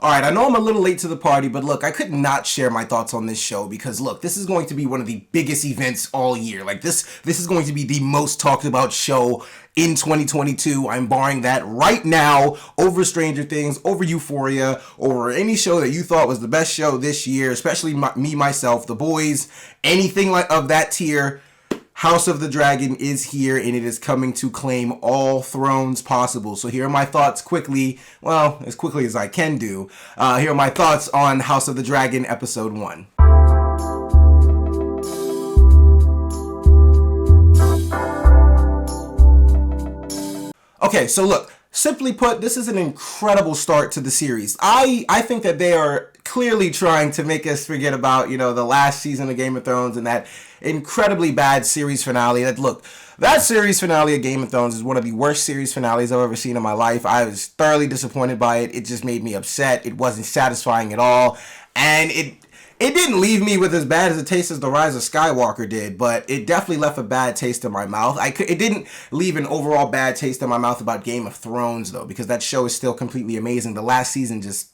Alright, I know I'm a little late to the party, but look, I could not share my thoughts on this show because look, this is going to be one of the biggest events all year. Like this is going to be the most talked about show in 2022. I'm barring that right now over Stranger Things, over Euphoria, over any show that you thought was the best show this year, especially me, myself, The Boys, anything like of that tier. House of the Dragon is here, and it is coming to claim all thrones possible. So here are my thoughts quickly, well, as quickly as I can do. Here are my thoughts on House of the Dragon Episode 1. Okay, so look, simply put, this is an incredible start to the series. I think that they are clearly trying to make us forget about, the last season of Game of Thrones and that incredibly bad series finale. That series finale of Game of Thrones is one of the worst series finales I've ever seen in my life. I was thoroughly disappointed by it. It just made me upset. It wasn't satisfying at all. And it didn't leave me with as bad as a taste as The Rise of Skywalker did, but it definitely left a bad taste in my mouth. It didn't leave an overall bad taste in my mouth about Game of Thrones, though, because that show is still completely amazing. The last season just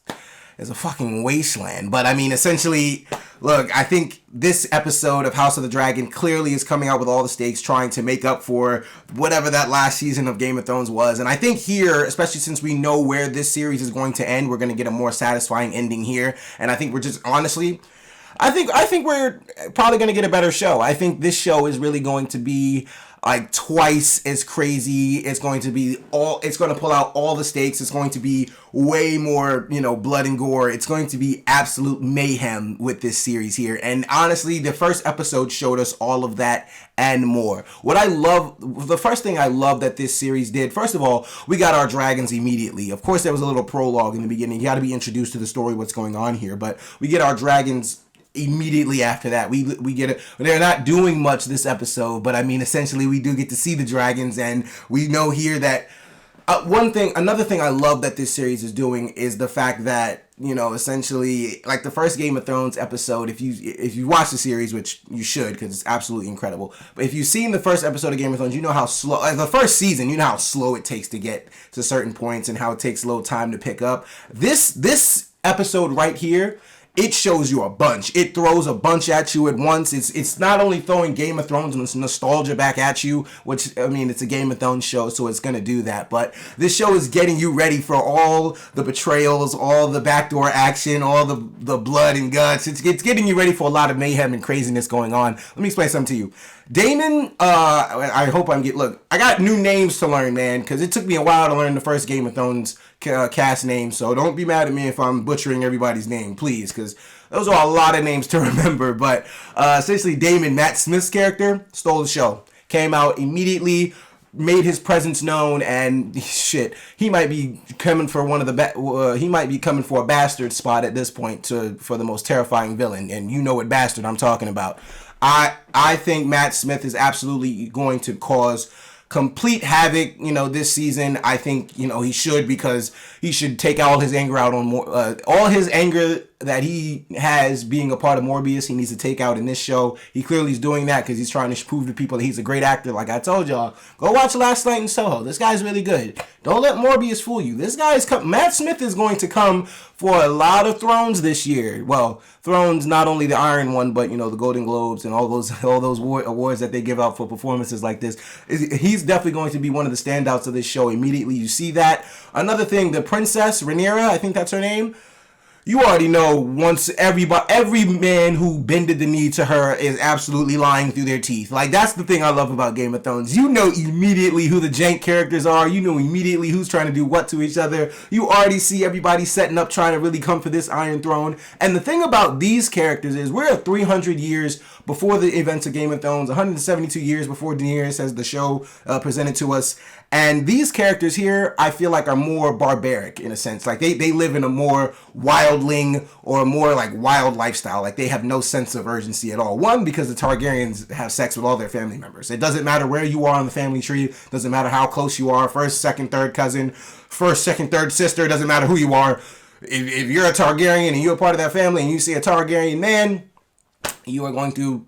is a fucking wasteland. But I mean, essentially, look, I think this episode of House of the Dragon clearly is coming out with all the stakes, trying to make up for whatever that last season of Game of Thrones was. And I think here, especially since we know where this series is going to end, we're going to get a more satisfying ending here. And I think we're just honestly, I think we're probably going to get a better show. I think this show is really going to be like twice as crazy. It's going to pull out all the stakes. It's going to be way more, blood and gore. It's going to be absolute mayhem with this series here. And honestly, the first episode showed us all of that and more. The first thing I love that this series did, first of all, we got our dragons immediately. Of course, there was a little prologue in the beginning. You got to be introduced to the story, what's going on here. But we get our dragons immediately after that. We get it. They're not doing much this episode, but I mean, essentially we do get to see the dragons, and we know here that another thing I love that this series is doing is the fact that, essentially, like the first Game of Thrones episode, if you watch the series, which you should because it's absolutely incredible, but if you've seen the first episode of Game of Thrones, you know how slow, like the first season, you know how slow it takes to get to certain points and how it takes a little time to pick up. This episode right here, it shows you a bunch. It throws a bunch at you at once. It's not only throwing Game of Thrones and nostalgia back at you, which, I mean, it's a Game of Thrones show, so it's going to do that. But this show is getting you ready for all the betrayals, all the backdoor action, all the blood and guts. It's getting you ready for a lot of mayhem and craziness going on. Let me explain something to you. Daemon, I hope look, I got new names to learn, man, because it took me a while to learn the first Game of Thrones cast name, so don't be mad at me if I'm butchering everybody's name, please, because those are a lot of names to remember. But essentially, Daemon, Matt Smith's character, stole the show, came out immediately, made his presence known, and shit, he might be coming for he might be coming for a bastard spot at this point for the most terrifying villain, and you know what bastard I'm talking about. I think Matt Smith is absolutely going to cause complete havoc, this season. I think, he should, because he should take all his anger out on all his anger that he has being a part of Morbius. He needs to take out in this show. He clearly is doing that because he's trying to prove to people that he's a great actor. Like I told y'all, go watch Last Night in Soho. This guy's really good. Don't let Morbius fool you. Matt Smith is going to come for a lot of thrones this year. Well, thrones, not only the Iron One, but the Golden Globes and all those awards that they give out for performances like this. He's definitely going to be one of the standouts of this show. Immediately you see that. Another thing, the Princess Rhaenyra, I think that's her name. You already know, once every man who bended the knee to her is absolutely lying through their teeth. Like, that's the thing I love about Game of Thrones. You know immediately who the jank characters are. You know immediately who's trying to do what to each other. You already see everybody setting up, trying to really come for this Iron Throne. And the thing about these characters is we're 300 years before the events of Game of Thrones, 172 years before Daenerys, as the show presented to us. And these characters here, I feel like, are more barbaric in a sense. Like they live in a more wildling or a more like wild lifestyle. Like they have no sense of urgency at all. One, because the Targaryens have sex with all their family members. It doesn't matter where you are on the family tree. Doesn't matter how close you are. First, second, third cousin. First, second, third sister. Doesn't matter who you are. If you're a Targaryen and you're a part of that family and you see a Targaryen man, you are going to,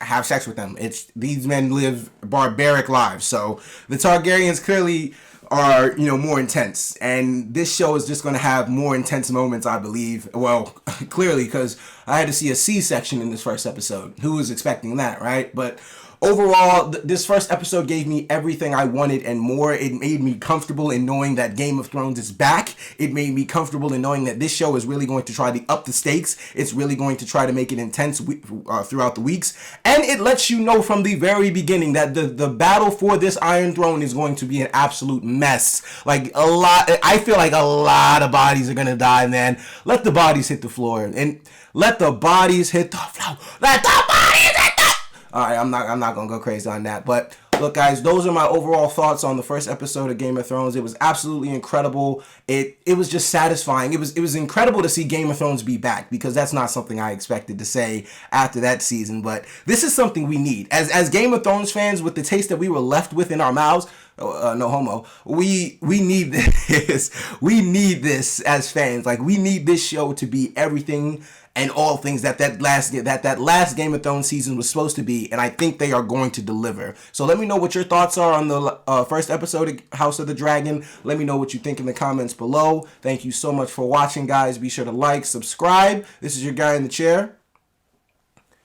have sex with them. These men live barbaric lives. So the Targaryens clearly are, more intense. And this show is just going to have more intense moments, I believe. Well, clearly, because I had to see a C-section in this first episode. Who was expecting that, right? But overall, this first episode gave me everything I wanted and more. It made me comfortable in knowing that Game of Thrones is back. It made me comfortable in knowing that this show is really going to try to up the stakes. It's really going to try to make it intense throughout the weeks. And it lets you know from the very beginning that the battle for this Iron Throne is going to be an absolute mess. Like, I feel like a lot of bodies are going to die, man. Let the bodies hit the floor. And let the bodies hit the floor. Let the bodies hit the... Alright, I'm not gonna go crazy on that. But look, guys, those are my overall thoughts on the first episode of Game of Thrones. It was absolutely incredible. It was just satisfying. It was incredible to see Game of Thrones be back, because that's not something I expected to say after that season. But this is something we need. As Game of Thrones fans, with the taste that we were left with in our mouths, no homo, we need this. We need this as fans. Like, we need this show to be everything and all things that last Game of Thrones season was supposed to be, and I think they are going to deliver. So let me know what your thoughts are on the first episode of House of the Dragon. Let me know what you think in the comments below. Thank you so much for watching, guys. Be sure to like, subscribe. This is your guy in the chair.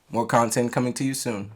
More content coming to you soon.